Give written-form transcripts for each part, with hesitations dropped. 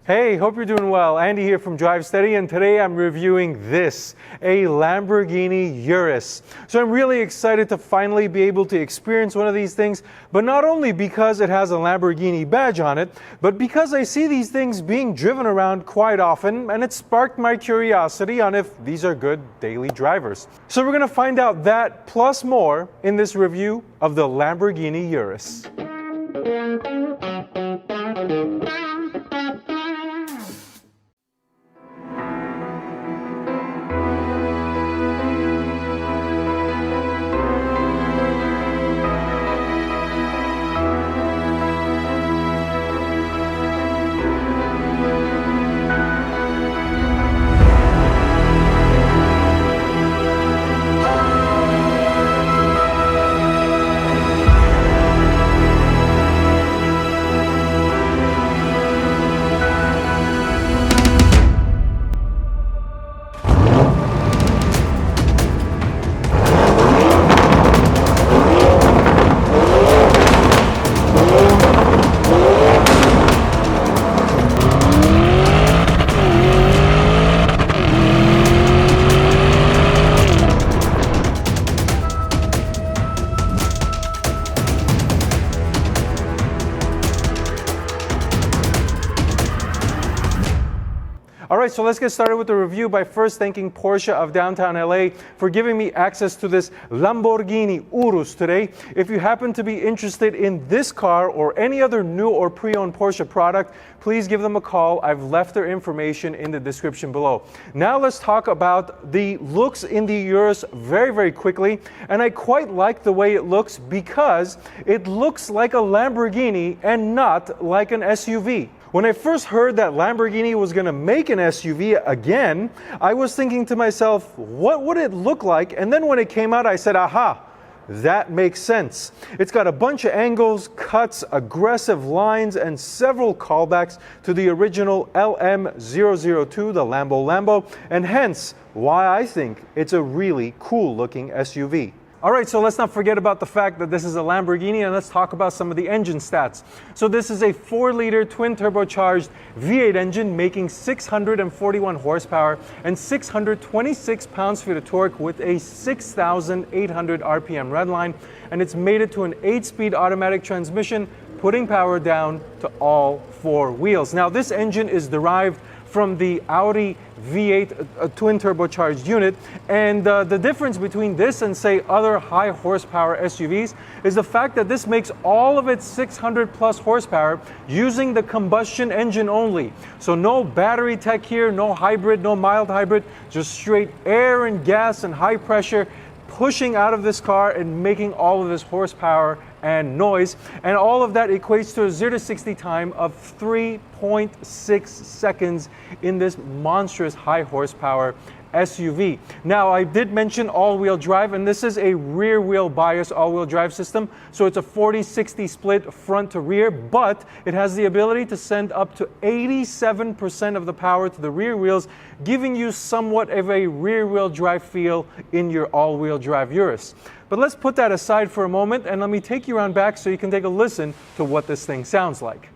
Hey, hope you're doing well. Andy here from Drive Steady, and today I'm reviewing this, a Lamborghini Urus. So I'm really excited to finally be able to experience one of these things, but not only because it has a Lamborghini badge on it, but because I see these things being driven around quite often, and it sparked my curiosity on if these are good daily drivers. So we're going to find out that plus more in this review of the Lamborghini Urus. Alright, so let's get started with the review by first thanking Porsche of downtown LA for giving me access to this Lamborghini Urus today. If you happen to be interested in this car or any other new or pre-owned Porsche product, please give them a call. I've left their information in the description below. Now let's talk about the looks in the Urus very quickly. And I quite like the way it looks because it looks like a Lamborghini and not like an SUV. When I first heard that Lamborghini was going to make an SUV again, I was thinking to myself, what would it look like? And then when it came out, I said, aha, that makes sense. It's got a bunch of angles, cuts, aggressive lines, and several callbacks to the original LM002, the Lambo, and hence why I think it's a really cool looking SUV. Alright, so let's not forget about the fact that this is a Lamborghini, and let's talk about some of the engine stats. So this is a 4-liter twin turbocharged V8 engine making 641 horsepower and 626 pounds-feet of torque with a 6,800 RPM redline, and it's made it to an 8-speed automatic transmission, putting power down to all 4 wheels. Now this engine is derived from the Audi V8 twin turbocharged unit, and the difference between this and say other high horsepower SUVs is the fact that this makes all of its 600 plus horsepower using the combustion engine only. So no battery tech here, no hybrid, no mild hybrid, just straight air and gas and high pressure pushing out of this car and making all of this horsepower and noise, and all of that equates to a 0 to 60 time of 3.6 seconds in this monstrous high horsepower SUV. Now, I did mention all-wheel drive, and this is a rear-wheel bias all-wheel drive system, so it's a 40-60 split front to rear, but it has the ability to send up to 87% of the power to the rear wheels, giving you somewhat of a rear-wheel drive feel in your all-wheel drive Urus. But let's put that aside for a moment, and let me take you around back so you can take a listen to what this thing sounds like.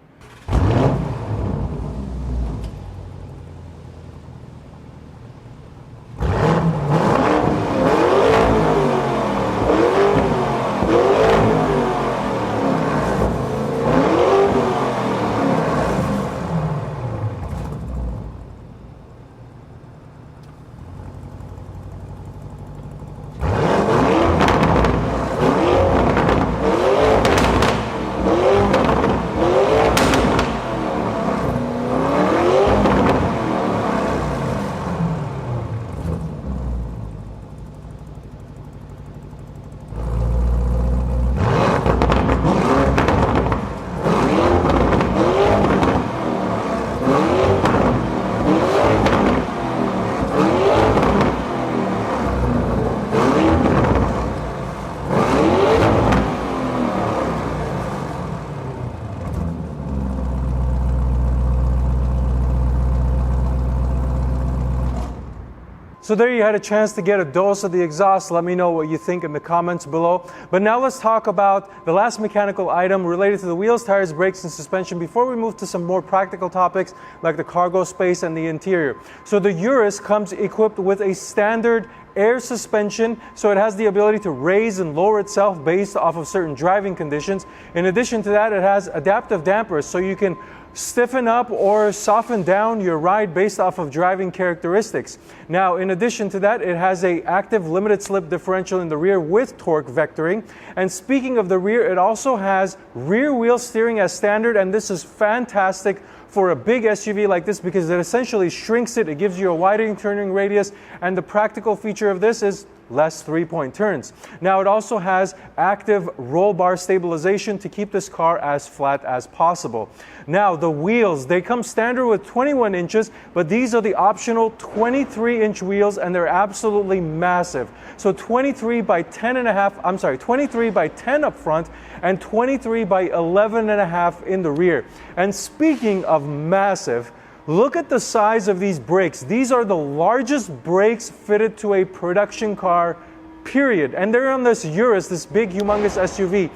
So there you had a chance to get a dose of the exhaust. Let me know what you think in the comments below. But now let's talk about the last mechanical item related to the wheels, tires, brakes, and suspension before we move to some more practical topics like the cargo space and the interior. So the Urus comes equipped with a standard air suspension, so it has the ability to raise and lower itself based off of certain driving conditions. In addition to that, it has adaptive dampers, so you can stiffen up or soften down your ride based off of driving characteristics. Now, in addition to that, it has a active limited slip differential in the rear with torque vectoring. And speaking of the rear, it also has rear wheel steering as standard, and this is fantastic for a big SUV like this because it essentially shrinks it. It gives you a wider turning radius, and the practical feature of this is less three-point turns. Now, it also has active roll bar stabilization to keep this car as flat as possible. Now, the wheels, they come standard with 21 inches, but these are the optional 23-inch wheels, and they're absolutely massive. So 23 by 10 up front and 23 by 11 and a half in the rear. And speaking of massive, look at the size of these brakes. These are the largest brakes fitted to a production car, period. And they're on this Urus, this big, humongous SUV.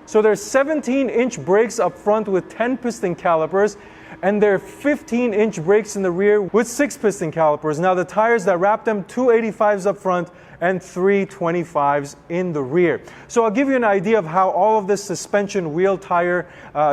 So there's 17-inch brakes up front with 10 piston calipers, and they're 15-inch brakes in the rear with 6 piston calipers. Now the tires that wrap them, 285s up front and 325s in the rear. So I'll give you an idea of how all of this suspension wheel tire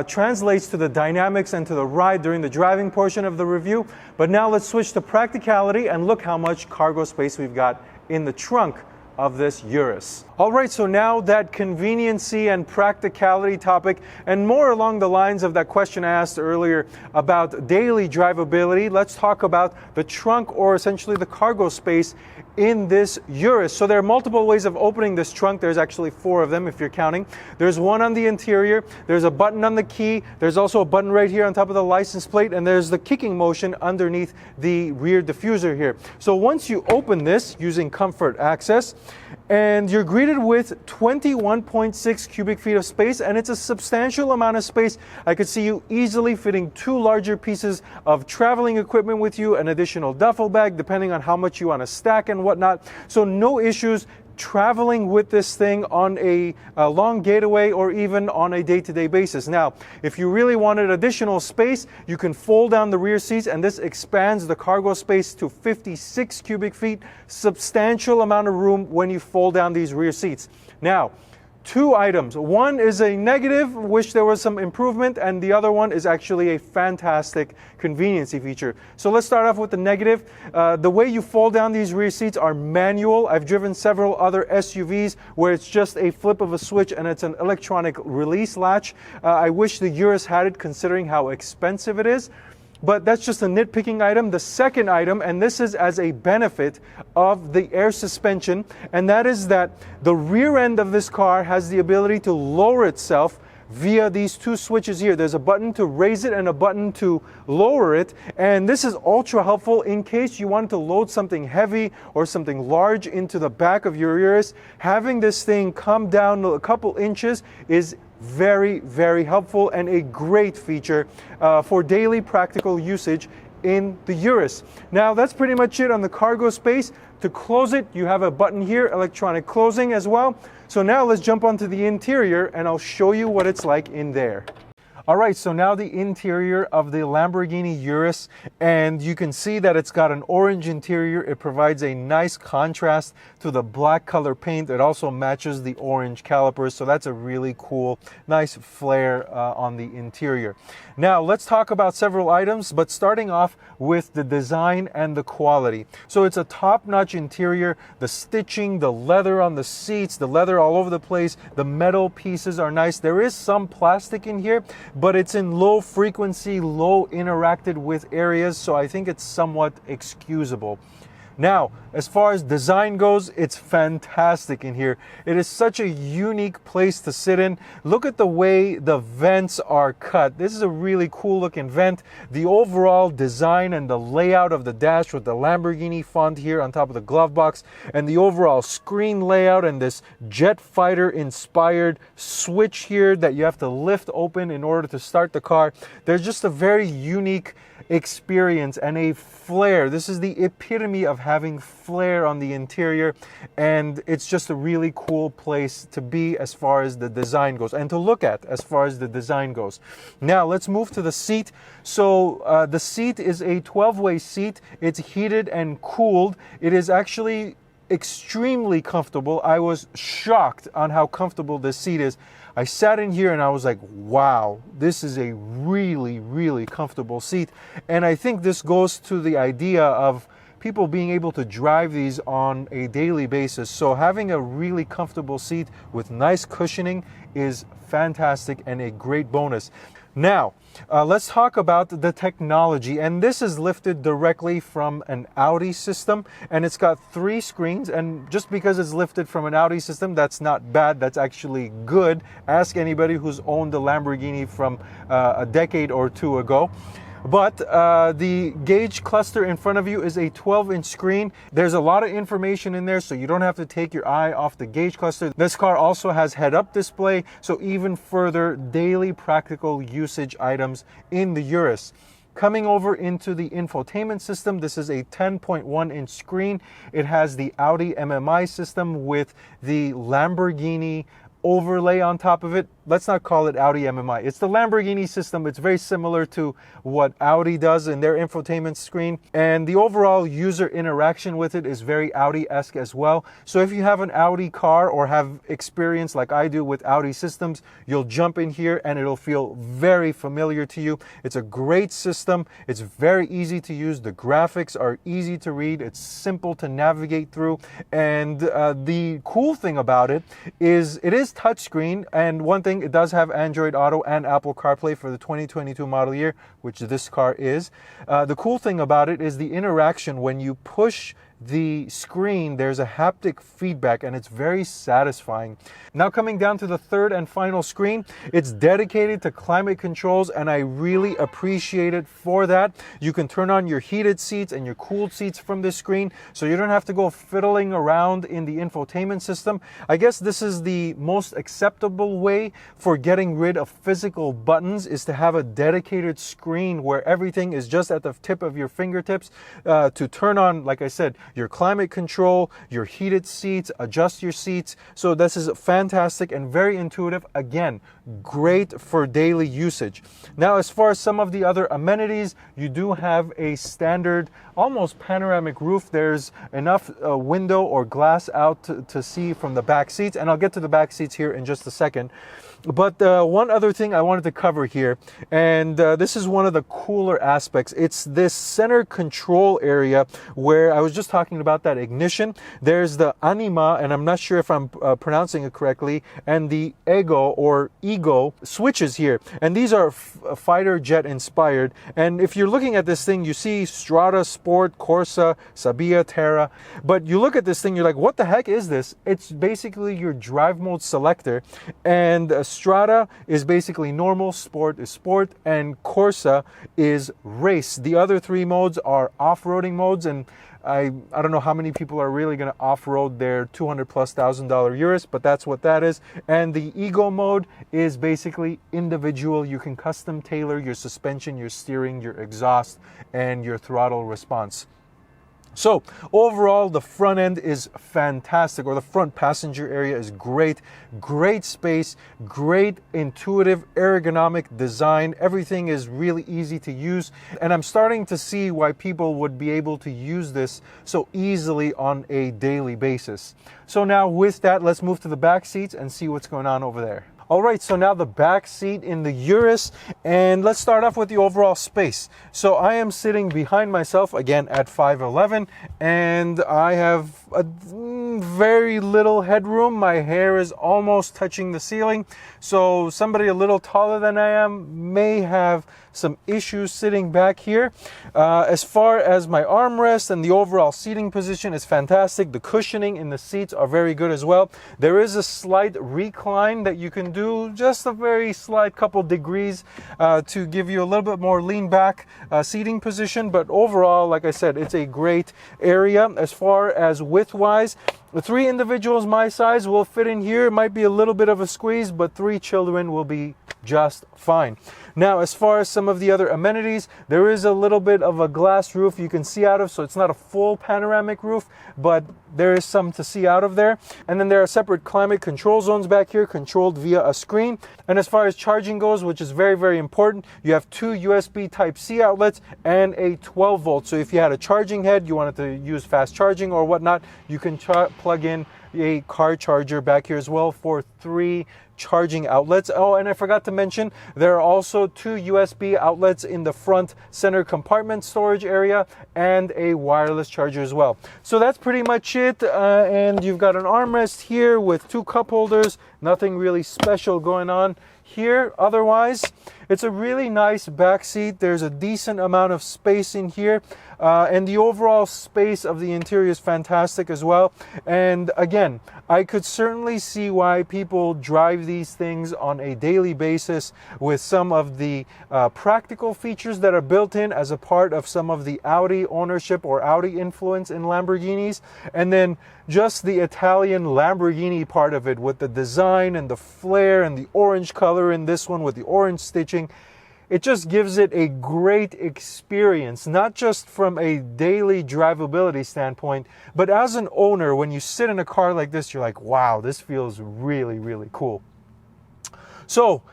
translates to the dynamics and to the ride during the driving portion of the review. But now let's switch to practicality and look how much cargo space we've got in the trunk of this Urus. All right, so now that conveniency and practicality topic, and more along the lines of that question I asked earlier about daily drivability, let's talk about the trunk, or essentially the cargo space in this Urus. So there are multiple ways of opening this trunk. There's actually 4 of them if you're counting. There's one on the interior, there's a button on the key, there's also a button right here on top of the license plate, and there's the kicking motion underneath the rear diffuser here. So once you open this using comfort access, and you're greeted with 21.6 cubic feet of space, and it's a substantial amount of space. I could see you easily fitting 2 larger pieces of traveling equipment with you, an additional duffel bag, depending on how much you want to stack and whatnot. So no issues traveling with this thing on a long getaway or even on a day-to-day basis. Now, if you really wanted additional space, you can fold down the rear seats, and this expands the cargo space to 56 cubic feet. Substantial amount of room when you fold down these rear seats. Now, 2 items. One is a negative, wish there was some improvement, and the other one is actually a fantastic conveniency feature. So let's start off with the negative. The way you fold down these rear seats are manual. I've driven several other SUVs where it's just a flip of a switch and it's an electronic release latch. I wish the Urus had it, considering how expensive it is. But that's just a nitpicking item. The second item, and this is as a benefit of the air suspension, and that is that the rear end of this car has the ability to lower itself via these 2 switches here. There's a button to raise it and a button to lower it, and this is ultra helpful in case you want to load something heavy or something large into the back of your Urus. Having this thing come down a couple inches is very, very helpful and a great feature for daily practical usage in the Urus. Now, that's pretty much it on the cargo space. To close it, you have a button here, electronic closing as well. So now let's jump onto the interior and I'll show you what it's like in there. All right, so now the interior of the Lamborghini Urus, and you can see that it's got an orange interior. It provides a nice contrast to the black color paint. It also matches the orange calipers, so that's a really cool, nice flare on the interior. Now, let's talk about several items, but starting off with the design and the quality. So it's a top-notch interior. The stitching, the leather on the seats, the leather all over the place, the metal pieces are nice. There is some plastic in here, but it's in low frequency, low interacted with areas, so I think it's somewhat excusable. Now, as far as design goes, it's fantastic in here. It is such a unique place to sit in. Look at the way the vents are cut. This is a really cool looking vent. The overall design and the layout of the dash with the Lamborghini font here on top of the glove box, and the overall screen layout and this jet fighter inspired switch here that you have to lift open in order to start the car. There's just a very unique experience and a flair. This is the epitome of having flair on the interior, and it's just a really cool place to be as far as the design goes, and to look at as far as the design goes. Now let's move to the seat. So the seat is a 12-way seat. It's heated and cooled. It is actually extremely comfortable. I was shocked on how comfortable this seat is. I sat in here and I was like, wow, this is a really, really comfortable seat. And I think this goes to the idea of people being able to drive these on a daily basis. So having a really comfortable seat with nice cushioning is fantastic and a great bonus. Now, let's talk about the technology, and this is lifted directly from an Audi system, and it's got 3 screens, and just because it's lifted from an Audi system, that's not bad, that's actually good. Ask anybody who's owned a Lamborghini from a decade or 2 ago. But the gauge cluster in front of you is a 12-inch screen. There's a lot of information in there, so you don't have to take your eye off the gauge cluster. This car also has head-up display, so even further daily practical usage items in the Urus. Coming over into the infotainment system, this is a 10.1-inch screen. It has the Audi MMI system with the Lamborghini overlay on top of it. Let's not call it Audi MMI. It's the Lamborghini system. It's very similar to what Audi does in their infotainment screen. And the overall user interaction with it is very Audi-esque as well. So if you have an Audi car or have experience like I do with Audi systems, you'll jump in here and it'll feel very familiar to you. It's a great system. It's very easy to use. The graphics are easy to read. It's simple to navigate through. And the cool thing about it is touchscreen, and one thing, it does have Android Auto and Apple CarPlay for the 2022 model year, which this car is. The cool thing about it is the interaction. When you push the screen, there's a haptic feedback, and it's very satisfying. Now coming down to the third and final screen, it's dedicated to climate controls, and I really appreciate it for that. You can turn on your heated seats and your cooled seats from this screen, so you don't have to go fiddling around in the infotainment system. I guess this is the most acceptable way for getting rid of physical buttons, is to have a dedicated screen where everything is just at the tip of your fingertips to turn on, like I said, your climate control, your heated seats, adjust your seats. So this is fantastic and very intuitive. Again, great for daily usage. Now, as far as some of the other amenities, you do have a standard, almost panoramic roof. There's enough window or glass out to see from the back seats, and I'll get to the back seats here in just a second. But one other thing I wanted to cover here, and this is one of the cooler aspects. It's this center control area where I was just talking about that ignition. There's the Anima, and I'm not sure if I'm pronouncing it correctly, and the Ego switches here. And these are fighter jet inspired. And if you're looking at this thing, you see Strada, Sport, Corsa, Sabia, Terra. But you look at this thing, you're like, what the heck is this? It's basically your drive mode selector. And Strada is basically normal, Sport is sport, and Corsa is race. The other 3 modes are off-roading modes, and I don't know how many people are really going to off-road their $200,000+ Urus, but that's what that is. And the Ego mode is basically individual. You can custom tailor your suspension, your steering, your exhaust, and your throttle response. So overall, the front end is fantastic, or the front passenger area is great. Great space, great intuitive ergonomic design. Everything is really easy to use, and I'm starting to see why people would be able to use this so easily on a daily basis. So now with that, let's move to the back seats and see what's going on over there. All right, so now the back seat in the Urus, and let's start off with the overall space. So I am sitting behind myself, again, at 5'11", and I have a very little headroom. My hair is almost touching the ceiling, so somebody a little taller than I am may have some issues sitting back here. As far as my armrest and the overall seating position is fantastic. The cushioning in the seats are very good as well. There is a slight recline that you can do, just a very slight couple degrees to give you a little bit more lean back seating position. But overall, like I said, it's a great area. As far as width wise, 3 individuals my size will fit in here. It might be a little bit of a squeeze, but 3 children will be just fine. Now, as far as some of the other amenities, there is a little bit of a glass roof you can see out of, so it's not a full panoramic roof, but there is some to see out of there. And then there are separate climate control zones back here, controlled via a screen. And as far as charging goes, which is very, very important, you have 2 USB Type-C outlets and a 12 volt. So if you had a charging head, you wanted to use fast charging or whatnot, you can plug in a car charger back here as well for 3 charging outlets. Oh, and I forgot to mention, there are also 2 USB outlets in the front center compartment storage area and a wireless charger as well. So that's pretty much it. And you've got an armrest here with 2 cup holders. Nothing really special going on here. Otherwise, it's a really nice back seat. There's a decent amount of space in here. And the overall space of the interior is fantastic as well. And again, I could certainly see why people drive these things on a daily basis with some of the practical features that are built in as a part of some of the Audi ownership or Audi influence in Lamborghinis. And then just the Italian Lamborghini part of it with the design and the flair and the orange color in this one with the orange stitching. It just gives it a great experience, not just from a daily drivability standpoint, but as an owner, when you sit in a car like this, you're like, wow, this feels really, really cool. So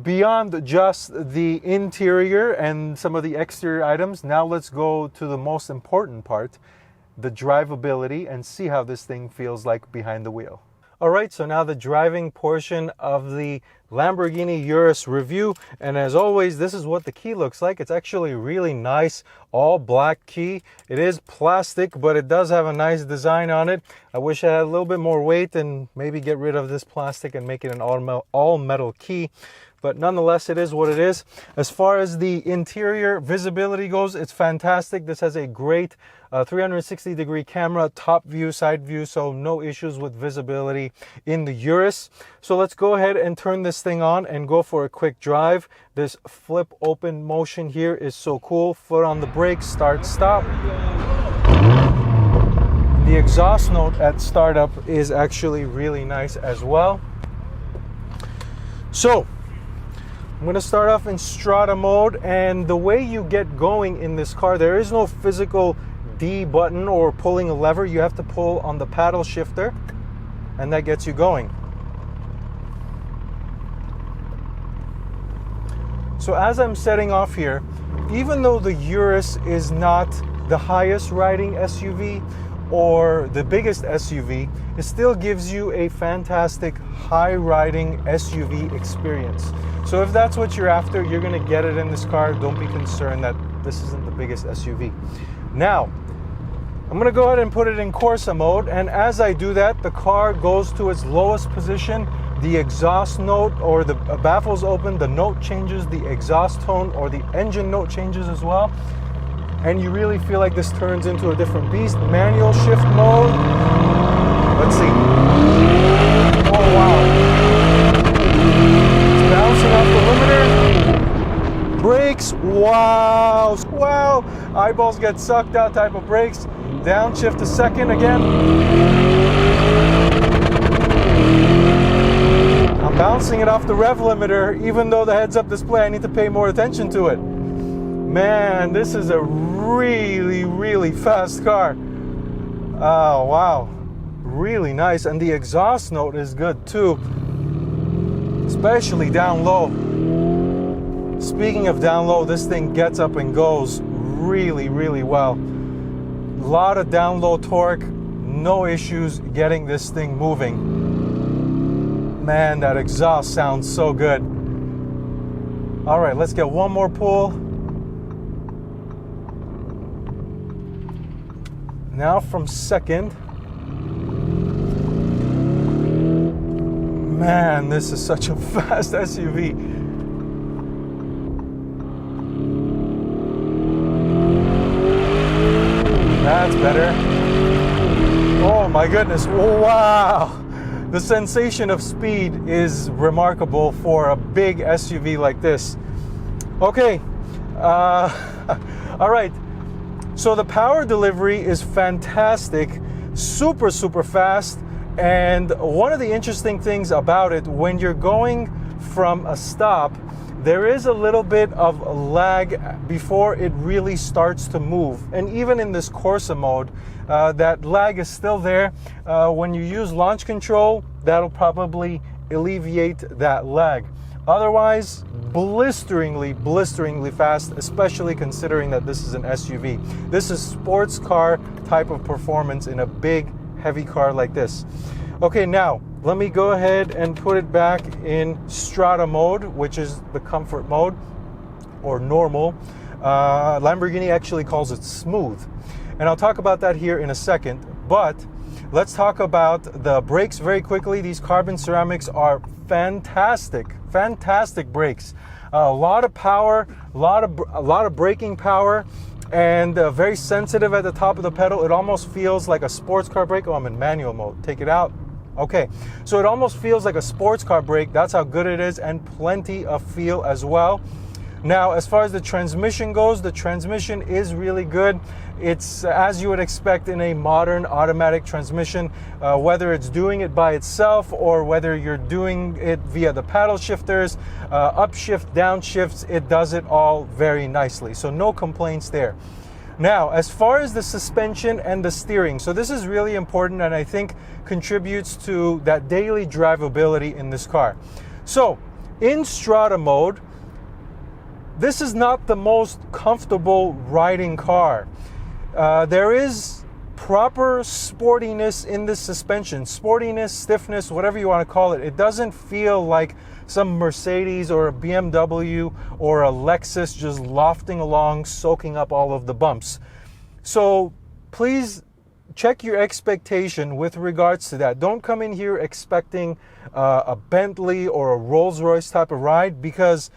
beyond just the interior and some of the exterior items, now let's go to the most important part, the drivability, and see how this thing feels like behind the wheel. All right, so now the driving portion of the Lamborghini Urus review. And as always, this is what the key looks like. It's actually really nice, all black key. It is plastic, but it does have a nice design on it. I wish I had a little bit more weight and maybe get rid of this plastic and make it an all metal key. But nonetheless, it is what it is. As far as the interior visibility goes, it's fantastic. This has a great 360-degree camera, top view, side view, so no issues with visibility in the Urus. So let's go ahead and turn this thing on and go for a quick drive. This flip open motion here is so cool. Foot on the brake, start, stop. The exhaust note at startup is actually really nice as well. So I'm going to start off in Strata mode, and the way you get going in this car, there is no physical D button or pulling a lever. You have to pull on the paddle shifter, and that gets you going. So as I'm setting off here, even though the Urus is not the highest riding SUV or the biggest SUV, it still gives you a fantastic high riding SUV experience. So if that's what you're after, you're gonna get it in this car. Don't be concerned that this isn't the biggest SUV. Now, I'm gonna go ahead and put it in Corsa mode, and as I do that, the car goes to its lowest position. The exhaust note or the baffles open, the note changes, the exhaust tone or the engine note changes as well. And you really feel like this turns into a different beast. Manual shift mode. Let's see. Oh, wow. It's bouncing off the limiter. Brakes. Wow. Wow. Eyeballs get sucked out type of brakes. Downshift to second again. I'm bouncing it off the rev limiter. Even though the heads-up display, I need to pay more attention to it. Man, this is a really, really fast car. Oh, wow. Really nice. And the exhaust note is good too, especially down low. Speaking of down low, this thing gets up and goes really, really well. A lot of down low torque, no issues getting this thing moving. Man, that exhaust sounds so good. All right, let's get one more pull. Now from second. Man, this is such a fast SUV. That's better. Oh my goodness, wow. The sensation of speed is remarkable for a big SUV like this. Okay, all right. So the power delivery is fantastic. super, super fast. And one of the interesting things about it, when you're going from a stop, there is a little bit of lag before it really starts to move. And even in this Corsa mode, that lag is still there. When you use launch control, that'll probably alleviate that lag. Otherwise, blisteringly fast, especially considering that this is an SUV. This is sports car type of performance in a big, heavy car like this. Okay, now let me go ahead and put it back in Strada mode, which is the comfort mode, or normal. Lamborghini actually calls it smooth. And I'll talk about that here in a second, but let's talk about the brakes very quickly. These carbon ceramics are fantastic brakes. A lot of power, a lot of braking power, and very sensitive at the top of the pedal. It almost feels like a sports car brake. Oh, I'm in manual mode. Take it out. Okay, so it almost feels like a sports car brake. That's how good it is, and plenty of feel as well. Now, as far as the transmission goes, the transmission is really good. It's as you would expect in a modern automatic transmission, whether it's doing it by itself or whether you're doing it via the paddle shifters, upshift, downshifts, it does it all very nicely. So no complaints there. Now, as far as the suspension and the steering, so this is really important and I think contributes to that daily drivability in this car. So in Strada mode, this is not the most comfortable riding car. There is proper sportiness in this suspension. Sportiness, stiffness, whatever you want to call it. It doesn't feel like some Mercedes or a BMW or a Lexus just lofting along, soaking up all of the bumps. So please check your expectation with regards to that. Don't come in here expecting a Bentley or a Rolls-Royce type of ride, because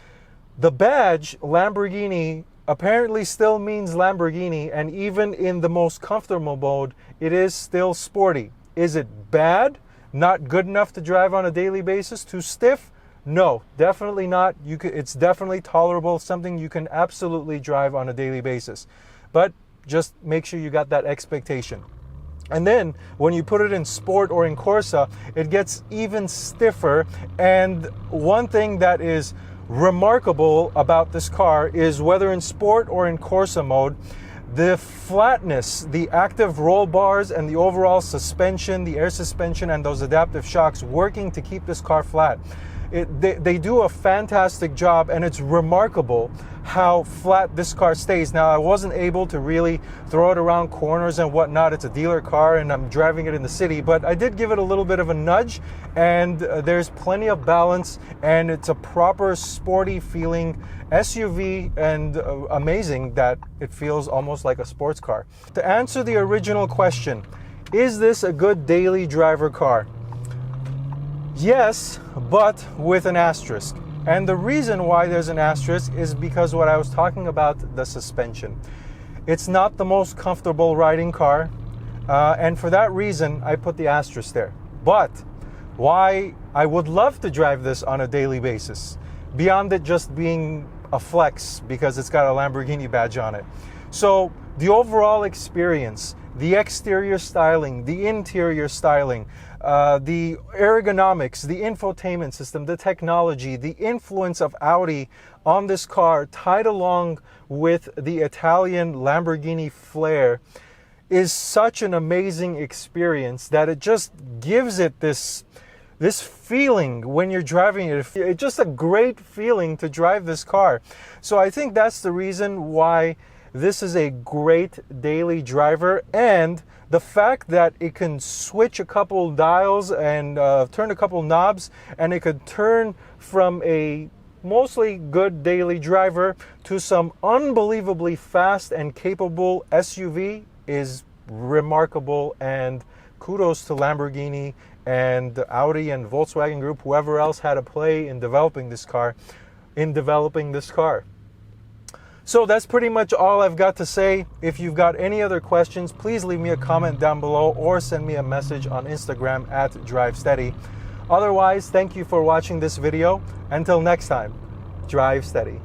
the badge Lamborghini apparently still means Lamborghini, and even in the most comfortable mode, it is still sporty. Is it bad? Not good enough to drive on a daily basis? Too stiff? No, definitely not. It's definitely tolerable, something you can absolutely drive on a daily basis. But just make sure you got that expectation. And then when you put it in sport or in Corsa, it gets even stiffer. And one thing that is remarkable about this car is whether in sport or in Corsa mode, the flatness, the active roll bars and the overall suspension, the air suspension and those adaptive shocks working to keep this car flat. They do a fantastic job, and it's remarkable how flat this car stays. Now, I wasn't able to really throw it around corners and whatnot. It's a dealer car and I'm driving it in the city, but I did give it a little bit of a nudge, and there's plenty of balance, and it's a proper sporty feeling SUV, and amazing that it feels almost like a sports car. To answer the original question, is this a good daily driver car? Yes, but with an asterisk. And the reason why there's an asterisk is because what I was talking about, the suspension. It's not the most comfortable riding car, and for that reason, I put the asterisk there. But why I would love to drive this on a daily basis, beyond it just being a flex because it's got a Lamborghini badge on it. So the overall experience, the exterior styling, the interior styling, the ergonomics, the infotainment system, the technology, the influence of Audi on this car, tied along with the Italian Lamborghini flair, is such an amazing experience that it just gives it this feeling when you're driving it. It's just a great feeling to drive this car. So I think that's the reason why this is a great daily driver, and the fact that it can switch a couple dials and turn a couple knobs, and it could turn from a mostly good daily driver to some unbelievably fast and capable SUV is remarkable, and kudos to Lamborghini and Audi and Volkswagen Group, whoever else had a play in developing this car. So that's pretty much all I've got to say. If you've got any other questions, please leave me a comment down below or send me a message on Instagram @DriveSteady. Otherwise, thank you for watching this video. Until next time, drive steady.